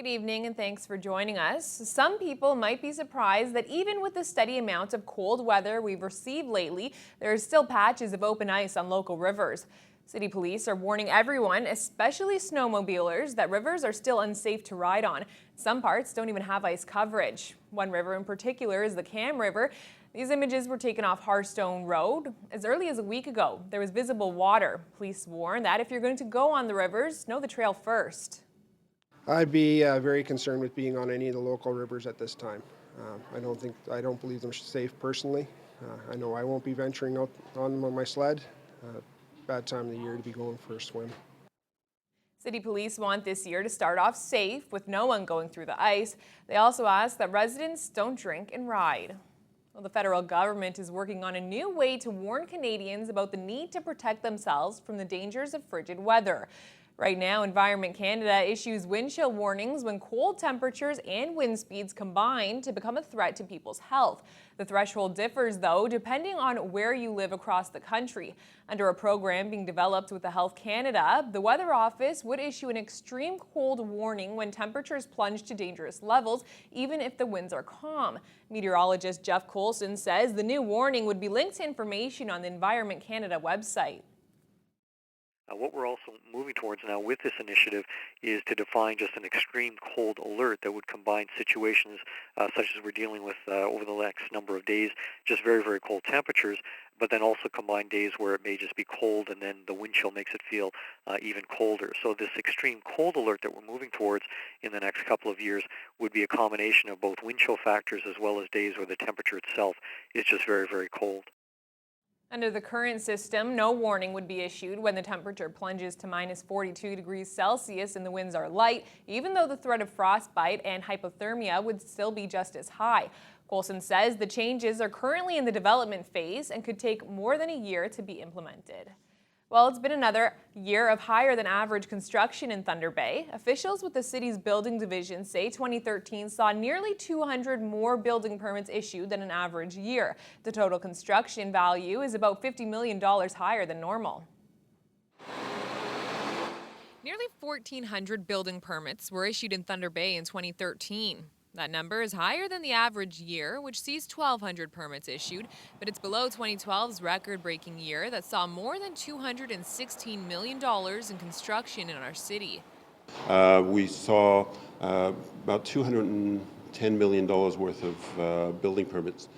Good evening and thanks for joining us. Some people might be surprised that even with the steady amount of cold weather we've received lately, there are still patches of open ice on local rivers. City police are warning everyone, especially snowmobilers, that rivers are still unsafe to ride on. Some parts don't even have ice coverage. One river in particular is the Cam River. These images were taken off Hearthstone Road. As early as a week ago, there was visible water. Police warn that if you're going to go on the rivers, know the trail first. I'd be very concerned with being on any of the local rivers at this time. I don't believe them safe personally. I know I won't be venturing out on them on my sled. Bad time of the year to be going for a swim. City police want this year to start off safe with no one going through the ice. They also ask that residents don't drink and ride. Well, the federal government is working on a new way to warn Canadians about the need to protect themselves from the dangers of frigid weather. Right now, Environment Canada issues wind chill warnings when cold temperatures and wind speeds combine to become a threat to people's health. The threshold differs, though, depending on where you live across the country. Under a program being developed with the Health Canada, the Weather Office would issue an extreme cold warning when temperatures plunge to dangerous levels, even if the winds are calm. Meteorologist Jeff Coulson says the new warning would be linked to information on the Environment Canada website. What we're also moving towards now with this initiative is to define just an extreme cold alert that would combine situations such as we're dealing with over the next number of days, just very, very cold temperatures, but then also combine days where it may just be cold and then the wind chill makes it feel even colder. So this extreme cold alert that we're moving towards in the next couple of years would be a combination of both wind chill factors as well as days where the temperature itself is just very, very cold. Under the current system, no warning would be issued when the temperature plunges to minus 42 degrees Celsius and the winds are light, even though the threat of frostbite and hypothermia would still be just as high. Coulson says the changes are currently in the development phase and could take more than a year to be implemented. Well, it's been another year of higher than average construction in Thunder Bay. Officials with the city's building division say 2013 saw nearly 200 more building permits issued than an average year. The total construction value is about $50 million higher than normal. Nearly 1,400 building permits were issued in Thunder Bay in 2013. That number is higher than the average year, which sees 1,200 permits issued, but it's below 2012's record-breaking year that saw more than $216 million in construction in our city. We saw about $210 million worth of building permits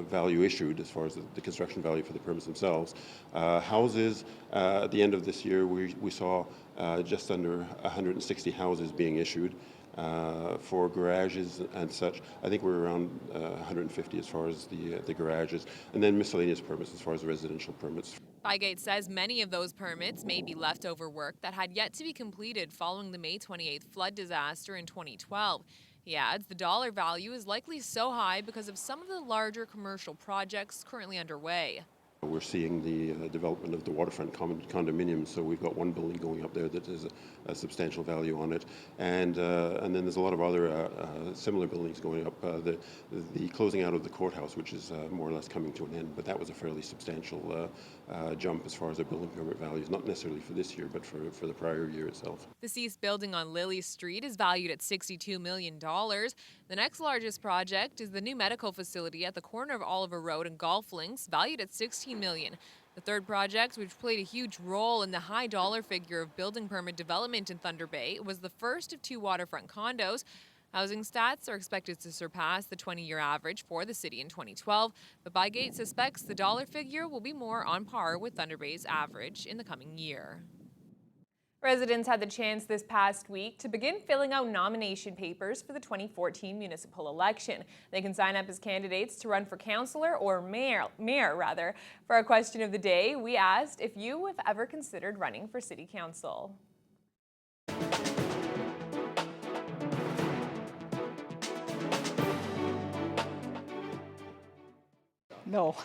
value issued as far as the construction value for the permits themselves. Houses, at the end of this year, we saw just under 160 houses being issued. For garages and such, I think we're around 150 as far as the garages, and then miscellaneous permits as far as the residential permits. Bygate says many of those permits may be leftover work that had yet to be completed following the May 28th flood disaster in 2012. He adds the dollar value is likely so high because of some of the larger commercial projects currently underway. We're seeing the development of the waterfront condominiums, so we've got one building going up there that has a substantial value on it, and then there's a lot of other similar buildings going up. The closing out of the courthouse, which is more or less coming to an end, but that was a fairly substantial jump as far as the building permit values, not necessarily for this year, but for the prior year itself. The Cease building on Lily Street is valued at $62 million. The next largest project is the new medical facility at the corner of Oliver Road and Golf Links, valued at $16 million. The third project, which played a huge role in the high dollar figure of building permit development in Thunder Bay, was the first of 2 waterfront condos. Housing stats are expected to surpass the 20-year average for the city in 2012, but Bygate suspects the dollar figure will be more on par with Thunder Bay's average in the coming year. Residents had the chance this past week to begin filling out nomination papers for the 2014 municipal election. They can sign up as candidates to run for councillor or mayor. For our question of the day, we asked if you have ever considered running for city council. No,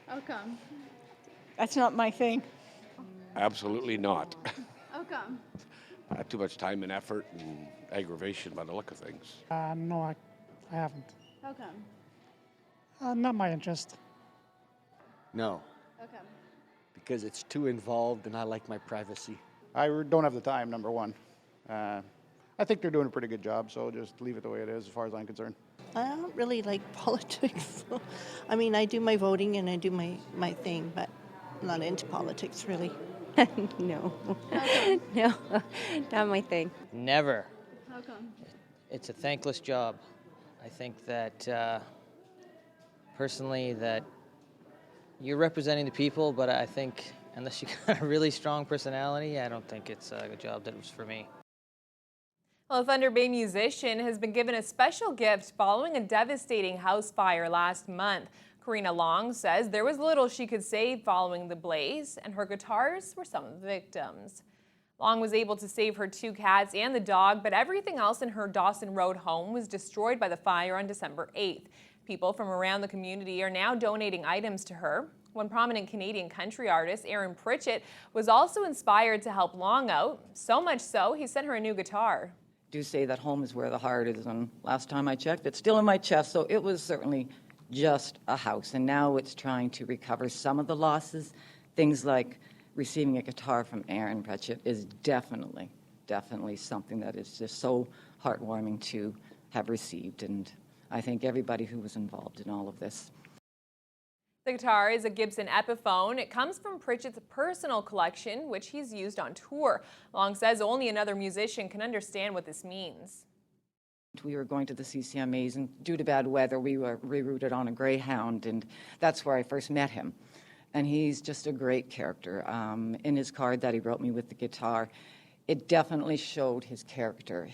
How come? that's not my thing. Absolutely not. How come? Too much time and effort and aggravation by the look of things. No, I haven't. How come? Not my interest. No, How come? because it's too involved and I like my privacy. I don't have the time, number one. I think they're doing a pretty good job, so just leave it the way it is as far as I'm concerned. I don't really like politics. So, I mean, I do my voting and I do my thing, but I'm not into politics really. No, How come? no, not my thing. Never. How come? It's a thankless job. I think that personally that you're representing the people, but I think unless you got a really strong personality, I don't think it's a job that was for me. Well, a Thunder Bay musician has been given a special gift following a devastating house fire last month. Karina Long says there was little she could save following the blaze, and her guitars were some of the victims. Long was able to save her 2 cats and the dog, but everything else in her Dawson Road home was destroyed by the fire on December 8th. People from around the community are now donating items to her. One prominent Canadian country artist, Aaron Pritchett, was also inspired to help Long out, so much so he sent her a new guitar. Do say that home is where the heart is, and last time I checked, it's still in my chest, so it was certainly just a house, and now it's trying to recover some of the losses. Things like receiving a guitar from Aaron Pritchett is definitely something that is just so heartwarming to have received, and I think everybody who was involved in all of this. The guitar is a Gibson Epiphone. It comes from Pritchett's personal collection, which he's used on tour. Long says only another musician can understand what this means. We were going to the CCMAs, and due to bad weather, we were rerouted on a Greyhound, and that's where I first met him. And he's just a great character. In his card that he wrote me with the guitar, it definitely showed his character,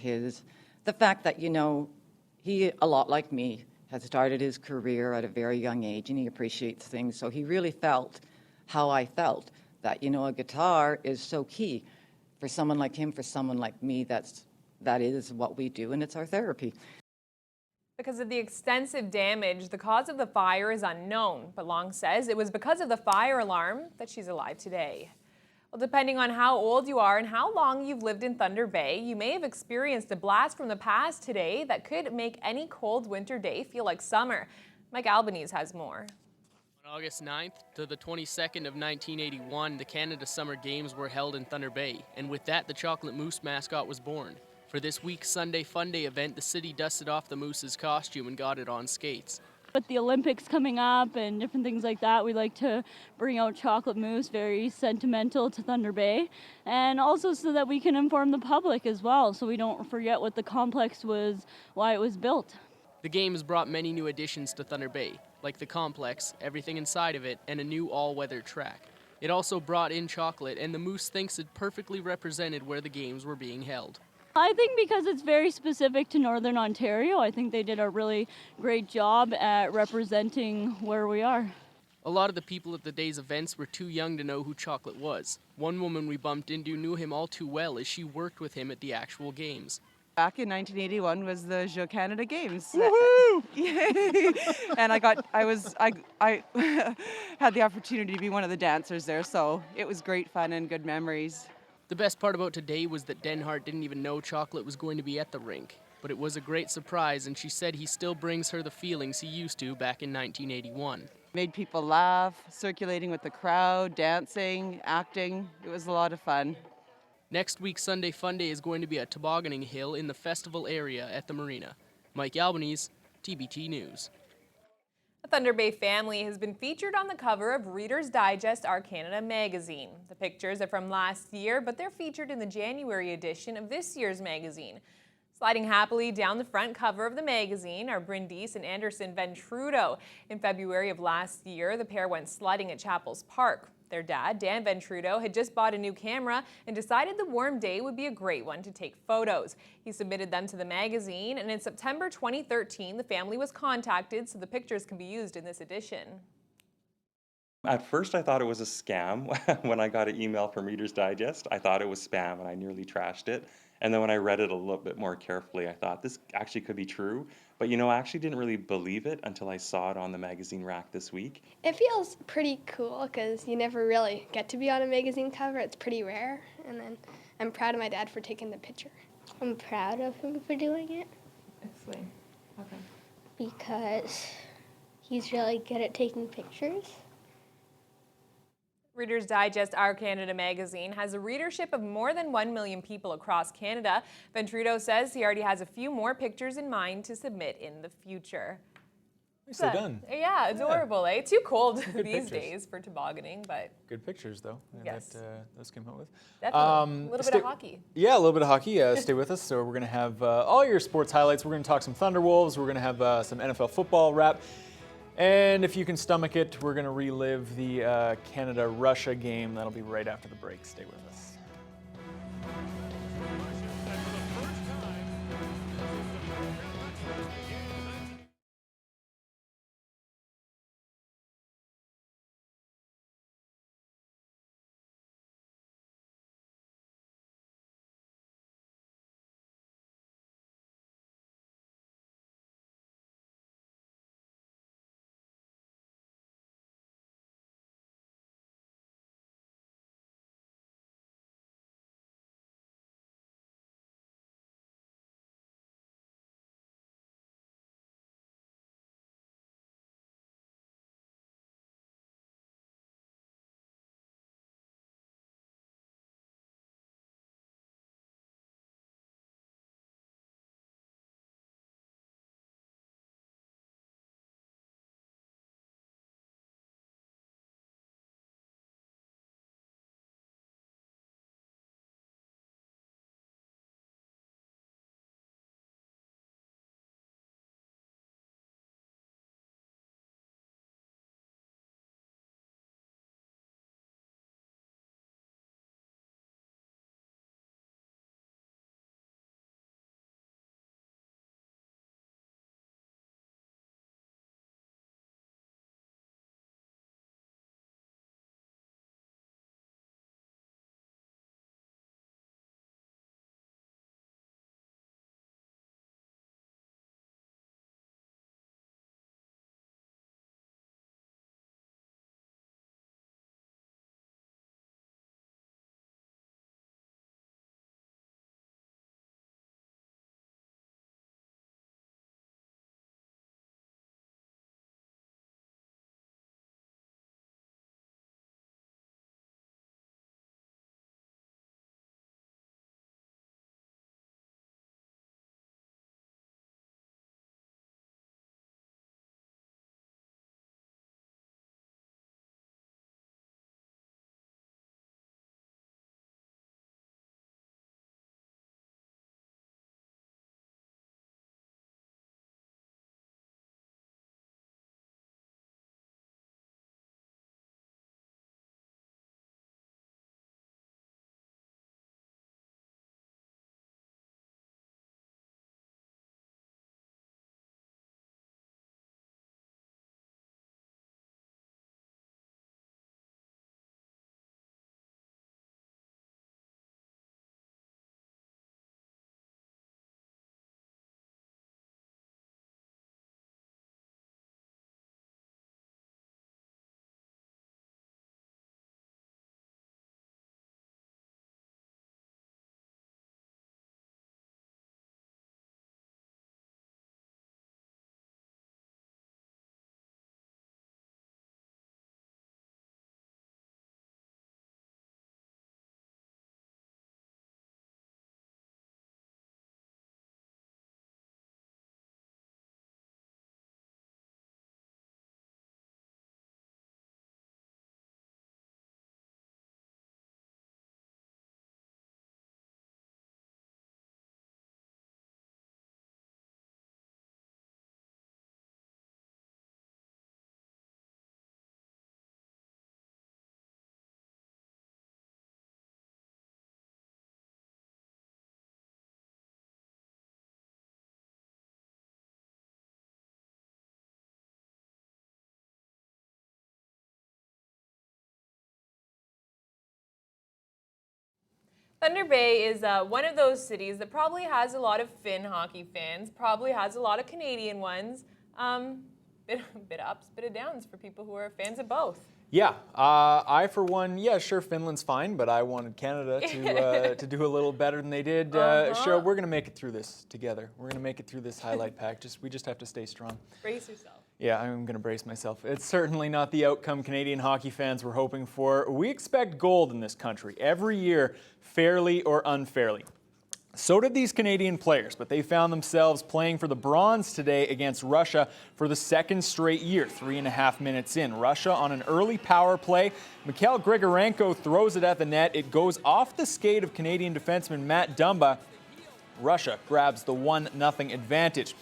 the fact that, you know, he, a lot like me, had started his career at a very young age, and he appreciates things. So he really felt how I felt, that, you know, a guitar is so key for someone like him, for someone like me. That is what we do, and it's our therapy. Because of the extensive damage, the cause of the fire is unknown, but Long says it was because of the fire alarm that she's alive today. Well, depending on how old you are and how long you've lived in Thunder Bay, you may have experienced a blast from the past today that could make any cold winter day feel like summer. Mike Albanese has more. On August 9th to the 22nd of 1981, the Canada Summer Games were held in Thunder Bay, and with that, the Chocolate Moose mascot was born. For this week's Sunday Fun Day event, the city dusted off the moose's costume and got it on skates. With the Olympics coming up and different things like that, we like to bring out Chocolate Moose, very sentimental to Thunder Bay, and also so that we can inform the public as well, so we don't forget what the complex was, why it was built. The Games brought many new additions to Thunder Bay, like the complex, everything inside of it, and a new all-weather track. It also brought in chocolate, and the Moose thinks it perfectly represented where the Games were being held. I think because it's very specific to Northern Ontario, I think they did a really great job at representing where we are. A lot of the people at the day's events were too young to know who Chocolate was. One woman we bumped into knew him all too well as she worked with him at the actual Games. Back in 1981 was the Jeux Canada Games. Woohoo! And I had the opportunity to be one of the dancers there, so it was great fun and good memories. The best part about today was that Denhart didn't even know Chocolate was going to be at the rink. But it was a great surprise, and she said he still brings her the feelings he used to back in 1981. Made people laugh, circulating with the crowd, dancing, acting. It was a lot of fun. Next week's Sunday Fun Day is going to be a tobogganing hill in the festival area at the marina. Mike Albanese, TBT News. The Thunder Bay family has been featured on the cover of Reader's Digest Our Canada magazine. The pictures are from last year, but they're featured in the January edition of this year's magazine. Sliding happily down the front cover of the magazine are Brindise and Anderson Ventrudo. In February of last year, the pair went sledding at Chapels Park. Their dad, Dan Ventrudo, had just bought a new camera and decided the warm day would be a great one to take photos. He submitted them to the magazine, and in September 2013, the family was contacted so the pictures can be used in this edition. At first, I thought it was a scam. When I got an email from Reader's Digest, I thought it was spam, and I nearly trashed it. And then when I read it a little bit more carefully, I thought this actually could be true. But you know, I actually didn't really believe it until I saw it on the magazine rack this week. It feels pretty cool because you never really get to be on a magazine cover. It's pretty rare. And then I'm proud of my dad for taking the picture. I'm proud of him for doing it. Explain. Okay. Because he's really good at taking pictures. Reader's Digest, Our Canada magazine, has a readership of more than 1 million people across Canada. Ventrito says he already has a few more pictures in mind to submit in the future. Nicely done. Yeah, adorable, eh? Too cold these pictures. days for tobogganing, but good pictures, though. Yes. That those came out with. Definitely. A little bit of hockey. Yeah, a little bit of hockey. Stay with us. So we're going to have all your sports highlights. We're going to talk some Thunderwolves. We're going to have some NFL football wrap. And if you can stomach it, we're going to relive the Canada-Russia game. That'll be right after the break. Stay with us. Thunder Bay is one of those cities that probably has a lot of Finn hockey fans, probably has a lot of Canadian ones. Bit ups, bit of downs for people who are fans of both. Yeah, I for one, yeah, sure, Finland's fine, but I wanted Canada to do a little better than they did. Cheryl, we're gonna make it through this together. We're gonna make it through this highlight pack. We just have to stay strong. Brace yourself. Yeah, I'm gonna brace myself. It's certainly not the outcome Canadian hockey fans were hoping for. We expect gold in this country every year, fairly or unfairly. So did these Canadian players, but they found themselves playing for the bronze today against Russia for the second straight year, 3.5 minutes in. Russia on an early power play. Mikhail Grigorenko throws it at the net. It goes off the skate of Canadian defenseman Matt Dumba. Russia grabs the 1-0 advantage.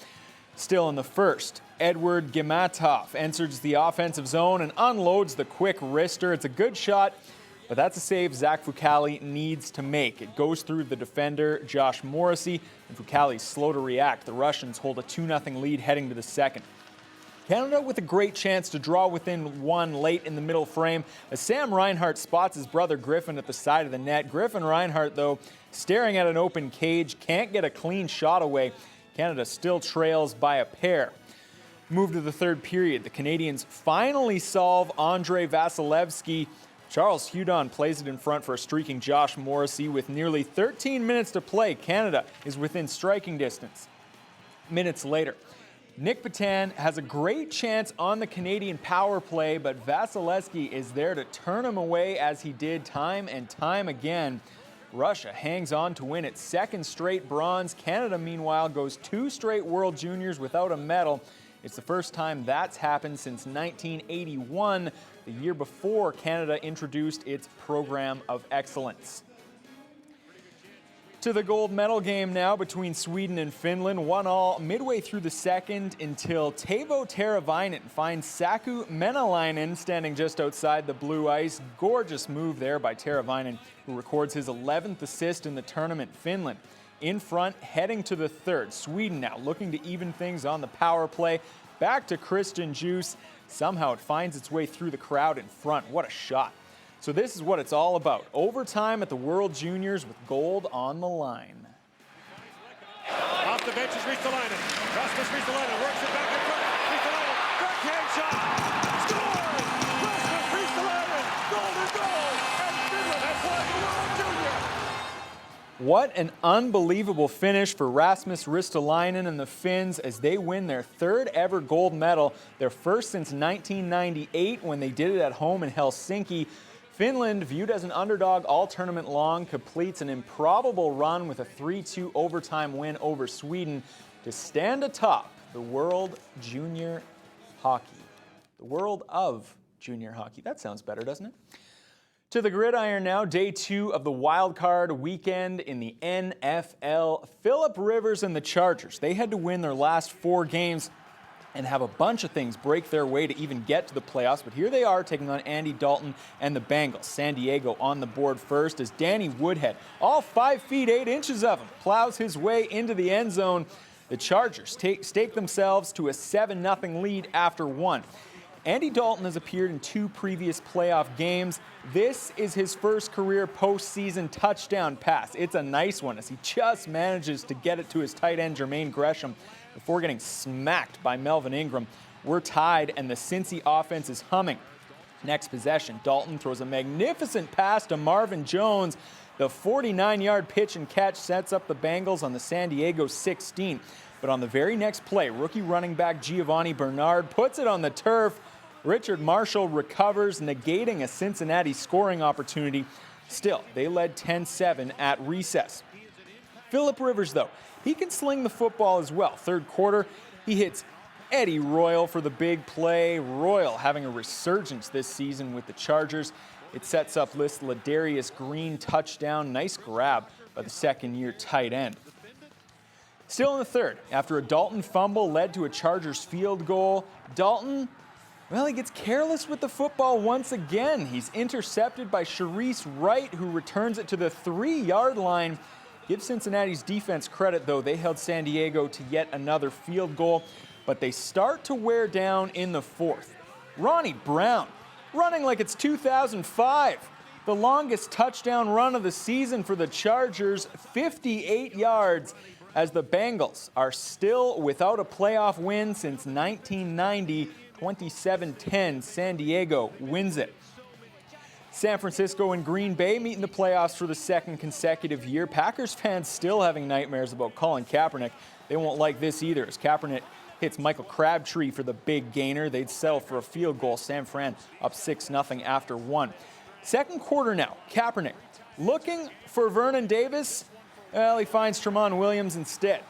Still in the first, Edward Gimatov enters the offensive zone and unloads the quick wrister. It's a good shot, but that's a save Zach Fucale needs to make. It goes through the defender, Josh Morrissey, and Fucale's slow to react. The Russians hold a 2-0 lead heading to the second. Canada with a great chance to draw within one late in the middle frame as Sam Reinhart spots his brother Griffin at the side of the net. Griffin Reinhart, though, staring at an open cage, can't get a clean shot away. Canada still trails by a pair. Move to the third period. The Canadians finally solve Andrei Vasilevsky. Charles Hudon plays it in front for a streaking Josh Morrissey. With nearly 13 minutes to play, Canada is within striking distance. Minutes later, Nick Patan has a great chance on the Canadian power play, but Vasilevsky is there to turn him away as he did time and time again. Russia hangs on to win its second straight bronze. Canada, meanwhile, goes 2 straight World Juniors without a medal. It's the first time that's happened since 1981, the year before Canada introduced its program of excellence. To the gold medal game now between Sweden and Finland, 1-1 midway through the second until Teuvo Teravainen finds Saku Menalainen standing just outside the blue ice. Gorgeous move there by Teravainen, who records his 11th assist in the tournament. Finland in front, heading to the third. Sweden now looking to even things on the power play. Back to Christian Juice. Somehow it finds its way through the crowd in front. What a shot. So this is what it's all about. Overtime at the World Juniors with gold on the line. Off the bench is Ristolainen. Rasmus Ristolainen works it back in front. Ristolainen, backhand shot. Scores! Rasmus Ristolainen, golden goal! And Finland has won the World Junior! What an unbelievable finish for Rasmus Ristolainen and the Finns as they win their third ever gold medal, their first since 1998 when they did it at home in Helsinki. Finland, viewed as an underdog all tournament long, completes an improbable run with a 3-2 overtime win over Sweden to stand atop the World Junior Hockey. The world of junior hockey. That sounds better, doesn't it? To the gridiron now, day 2 of the wild card weekend in the NFL. Phillip Rivers and the Chargers, they had to win their last 4 games and have a bunch of things break their way to even get to the playoffs. But here they are taking on Andy Dalton and the Bengals. San Diego on the board first as Danny Woodhead, all 5 feet 8 inches of him, plows his way into the end zone. The Chargers stake themselves to a 7-0 lead after 1. Andy Dalton has appeared in 2 previous playoff games. This is his first career postseason touchdown pass. It's a nice one as he just manages to get it to his tight end Jermaine Gresham before getting smacked by Melvin Ingram. We're tied and the Cincy offense is humming. Next possession, Dalton throws a magnificent pass to Marvin Jones. The 49-yard pitch and catch sets up the Bengals on the San Diego 16. But on the very next play, rookie running back Giovanni Bernard puts it on the turf. Richard Marshall recovers, negating a Cincinnati scoring opportunity. Still, they led 10-7 at recess. Phillip Rivers, though, he can sling the football as well. Third quarter, he hits Eddie Royal for the big play. Royal having a resurgence this season with the Chargers. It sets up Ladarius Green touchdown. Nice grab by the second-year tight end. Still in the third, after a Dalton fumble led to a Chargers field goal, Dalton, well, he gets careless with the football once again. He's intercepted by Sharice Wright, who returns it to the 3-yard line. Give Cincinnati's defense credit, though. They held San Diego to yet another field goal, but they start to wear down in the fourth. Ronnie Brown, running like it's 2005. The longest touchdown run of the season for the Chargers, 58 yards, as the Bengals are still without a playoff win since 1990. 27-10, San Diego wins it. San Francisco and Green Bay meet in the playoffs for the second consecutive year. Packers fans still having nightmares about Colin Kaepernick. They won't like this either, as Kaepernick hits Michael Crabtree for the big gainer. They'd settle for a field goal. San Fran up 6-0 after one. Second quarter now. Kaepernick looking for Vernon Davis. Well, he finds Tramon Williams instead.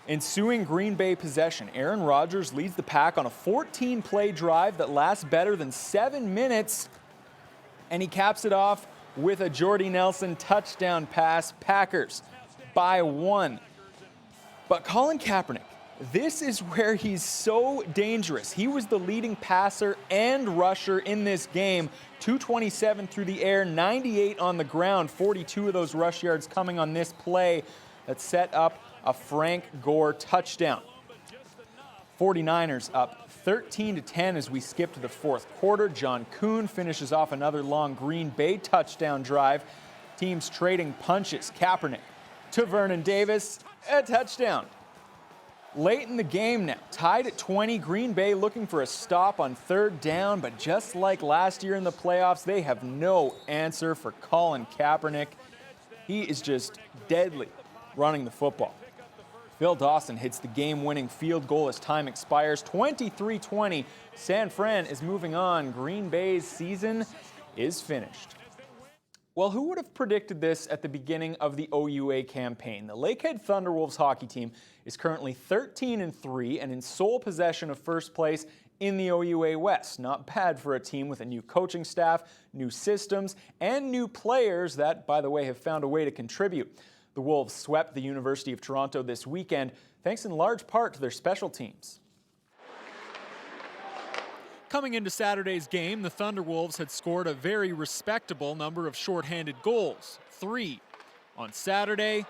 Ensuing Green Bay possession, Aaron Rodgers leads the Pack on a 14-play drive that lasts better than 7 minutes. And he caps it off with a Jordy Nelson touchdown pass. Packers by 1. But Colin Kaepernick, this is where he's so dangerous. He was the leading passer and rusher in this game. 227 through the air, 98 on the ground. 42 of those rush yards coming on this play that set up a Frank Gore touchdown. 49ers up 13-10 as we skip to the fourth quarter. John Kuhn finishes off another long Green Bay touchdown drive. Teams trading punches. Kaepernick to Vernon Davis, a touchdown. Late in the game now, tied at 20, Green Bay looking for a stop on third down, but just like last year in the playoffs, they have no answer for Colin Kaepernick. He is just deadly running the football. Phil Dawson hits the game-winning field goal as time expires. 23-20. San Fran is moving on. Green Bay's season is finished. Well, who would have predicted this at the beginning of the OUA campaign? The Lakehead Thunderwolves hockey team is currently 13-3 and in sole possession of first place in the OUA West. Not bad for a team with a new coaching staff, new systems, and new players that, by the way, have found a way to contribute. The Wolves swept the University of Toronto this weekend, thanks in large part to their special teams. Coming into Saturday's game, the Thunderwolves had scored a very respectable number of shorthanded goals, 3. On Saturday,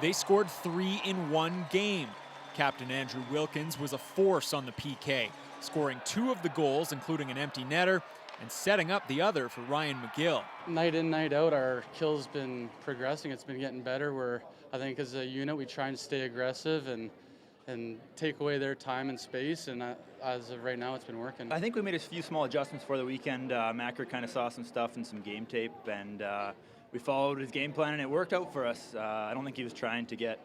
they scored 3 in one game. Captain Andrew Wilkins was a force on the PK, scoring 2 of the goals, including an empty netter, and setting up the other for Ryan McGill. Night in, night out, our kill's been progressing. It's been getting better. I think as a unit, we try and stay aggressive and take away their time and space, and as of right now, it's been working. I think we made a few small adjustments for the weekend. Macker kind of saw some stuff and some game tape, and we followed his game plan, and it worked out for us. I don't think he was trying to get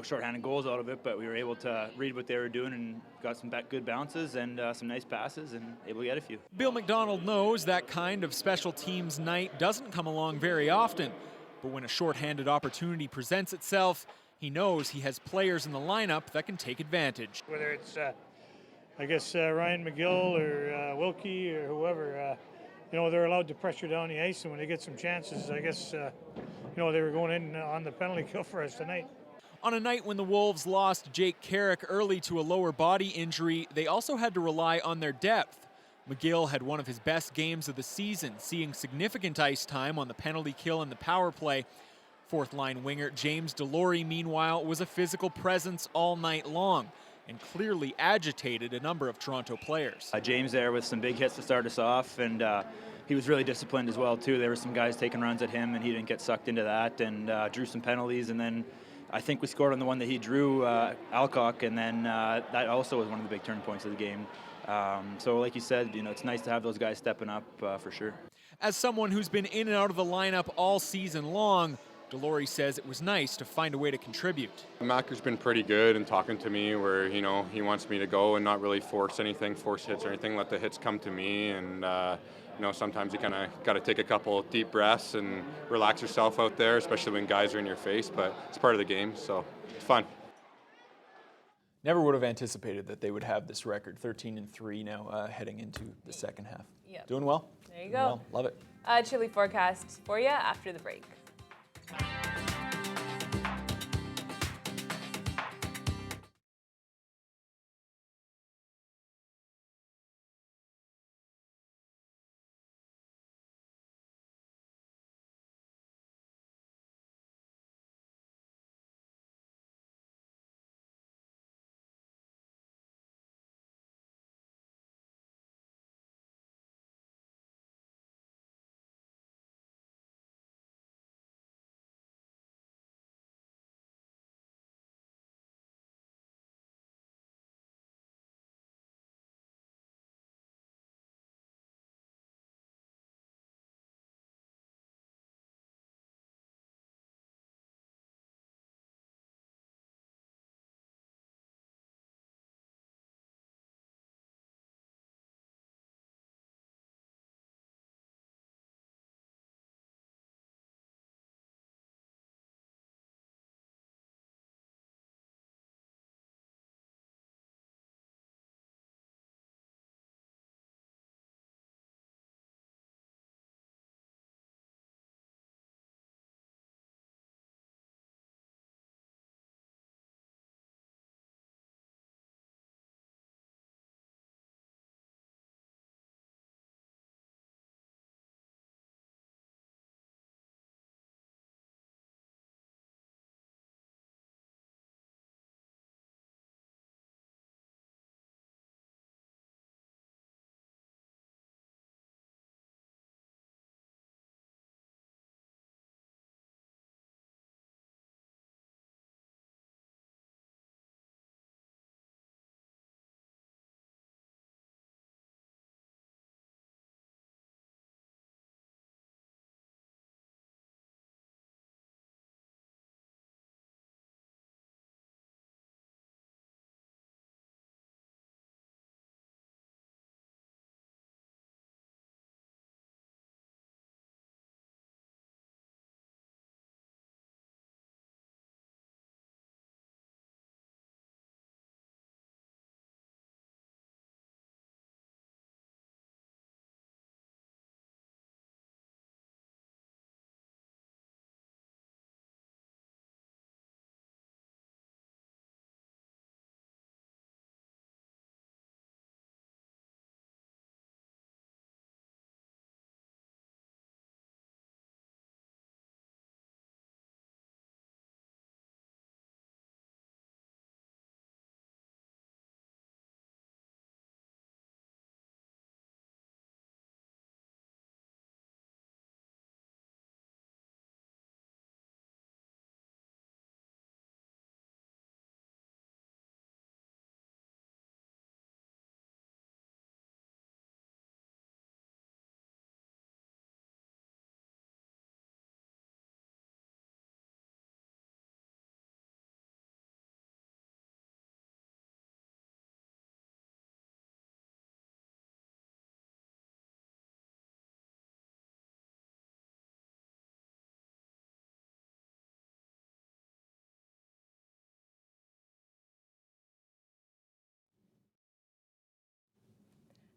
shorthanded goals out of it, but we were able to read what they were doing and got some good bounces and some nice passes and able to get a few. Bill McDonald knows that kind of special teams night doesn't come along very often, but when a shorthanded opportunity presents itself, he knows he has players in the lineup that can take advantage. Whether it's, Ryan McGill or Wilkie or whoever, they're allowed to pressure down the ice, and when they get some chances, I guess, they were going in on the penalty kill for us tonight. On a night when the Wolves lost Jake Carrick early to a lower body injury, they also had to rely on their depth. McGill had one of his best games of the season, seeing significant ice time on the penalty kill and the power play. Fourth-line winger James Delory, meanwhile, was a physical presence all night long and clearly agitated a number of Toronto players. James there with some big hits to start us off, and he was really disciplined as well, too. There were some guys taking runs at him, and he didn't get sucked into that, and drew some penalties, and then I think we scored on the one that he drew, Alcock, and then that also was one of the big turning points of the game. So like you said, it's nice to have those guys stepping up for sure. As someone who's been in and out of the lineup all season long, Delory says it was nice to find a way to contribute. Macker's been pretty good in talking to me where, he wants me to go and not really force hits or anything, let the hits come to me, and sometimes you kind of got to take a couple deep breaths and relax yourself out there, especially when guys are in your face, but it's part of the game, so it's fun. Never would have anticipated that they would have this record, 13-3 now heading into the second half. Yep. Doing well. There you Doing go. well. Love it. Chilly forecast for you after the break.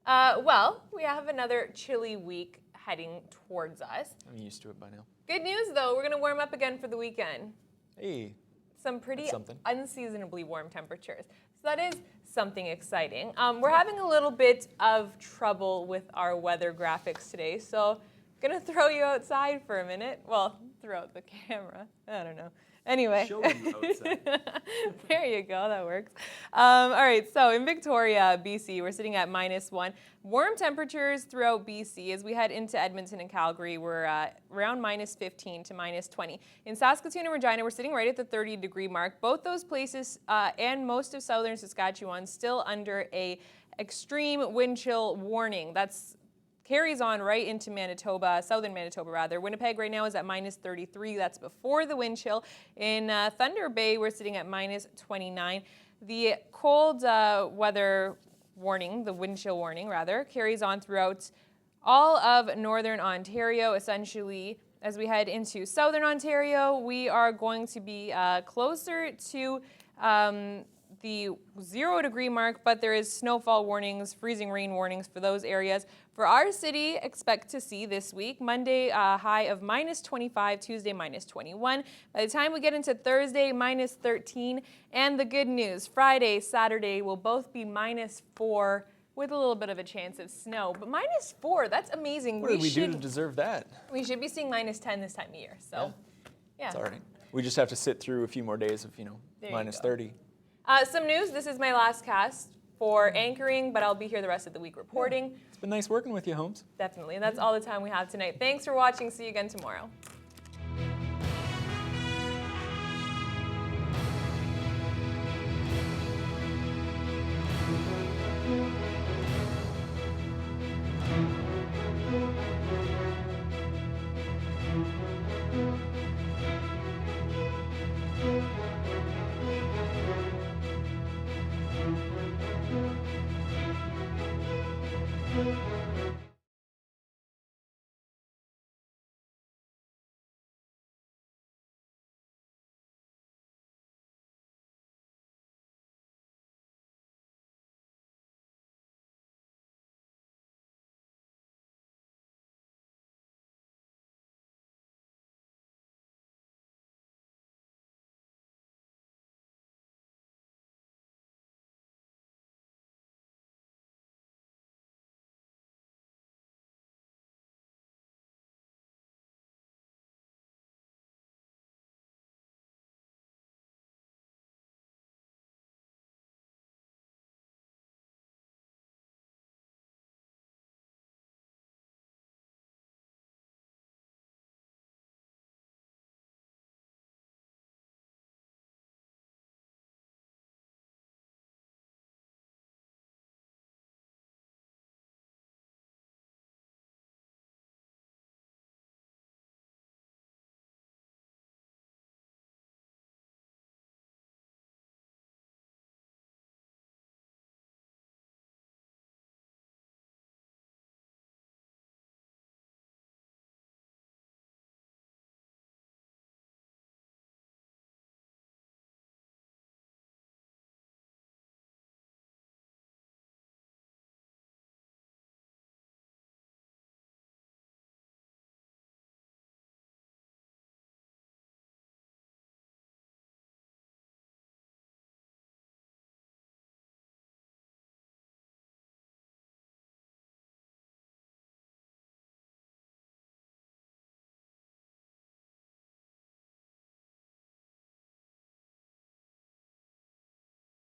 Well, we have another chilly week heading towards us. I'm used to it by now. Good news, though, we're going to warm up again for the weekend. Hey. Some pretty That's something. unseasonably warm temperatures. So that is something exciting. We're having a little bit of trouble with our weather graphics today, so I'm going to throw you outside for a minute. Well, throw out the camera. I don't know. Anyway. Show them outside. There you go, that works. All right, so in Victoria, BC, we're sitting at -1. Warm temperatures throughout BC. As we head into Edmonton and Calgary, we're around -15 to -20. In Saskatoon and Regina, we're sitting right at the 30-degree mark. Both those places and most of southern Saskatchewan still under a extreme wind chill warning. That's carries on right into Manitoba, southern Manitoba rather. Winnipeg right now is at -33. That's before the wind chill. In Thunder Bay, we're sitting at -29. The cold weather warning, the wind chill warning rather, carries on throughout all of northern Ontario. Essentially, as we head into southern Ontario, we are going to be closer to the 0-degree mark, but there is snowfall warnings, freezing rain warnings for those areas. For our city, expect to see this week, Monday high of -25, Tuesday -21. By the time we get into Thursday, -13. And the good news, Friday, Saturday will both be -4 with a little bit of a chance of snow. But -4, that's amazing. What did we do to deserve that? We should be seeing -10 this time of year. So, yeah. It's all right. We just have to sit through a few more days of, There you -30. Some news, this is my last cast for anchoring, but I'll be here the rest of the week reporting. It's been nice working with you, Holmes. Definitely, and that's all the time we have tonight. Thanks for watching. See you again tomorrow. Thank you.